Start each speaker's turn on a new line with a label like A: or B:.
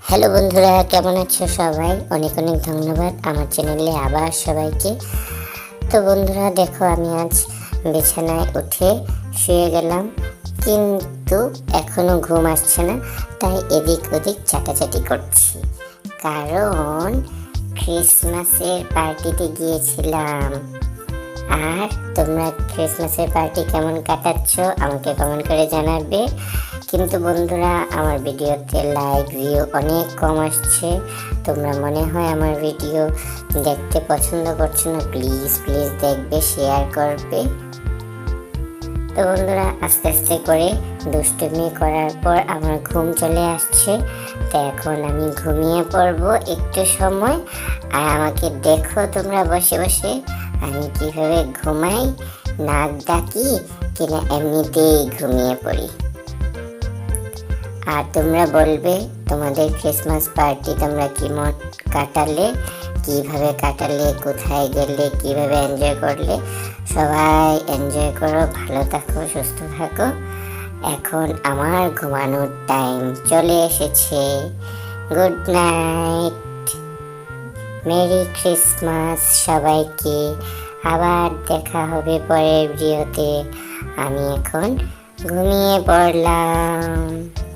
A: Hello বন্ধুরা, কেমন আছো সবাই? অনেক অনেক ধন্যবাদ আমার চ্যানেলে আবার সবাইকে। তো বন্ধুরা দেখো, আমি আজ বিছানায় উঠে শুয়ে গেলাম, কিন্তু এখনো ঘুম আসছে না, তাই এদিক ওদিক চাটাচাটি করছি। কারণ ক্রিসমাসের পার্টিতে গিয়েছিলাম। আর তোমরা ক্রিসমাসের পার্টি কেমন কাটাচ্ছ আমাকে কমেন্ট করে জানাবে। কিন্তু বন্ধুরা, আমার ভিডিওতে লাইক ভিউ অনেক কম আসছে। তোমরা মনে হয় আমার ভিডিও দেখতে পছন্দ করছো না। প্লিজ প্লিজ দেখবে, শেয়ার করবে। তো বন্ধুরা, আস্তে আস্তে করে দুষ্টুমি করার পর আমার ঘুম চলে আসছে। তো এখন আমি ঘুমিয়ে পড়বো একটু সময়। আর আমাকে দেখো তোমরা বসে বসে আমি কিভাবে ঘুমাই, নাক ডাকি কিনা এমনিতেই ঘুমিয়ে পড়ি। আর তোমরা বলবে তোমাদের ক্রিসমাস পার্টি তোমরা কেমন কাটালে, কিভাবে কাটালে, কোথায় গেলে, কিভাবে এনজয় করলে। সবাই এনজয় করো, ভালো থাকো, সুস্থ থাকো। এখন আমার ঘুমানোর টাইম চলে এসেছে। গুড নাইট, মেরি ক্রিসমাস সবাইকে। আবার দেখা হবে পরের ভিডিওতে। আমি এখন ঘুমিয়ে পড়লাম।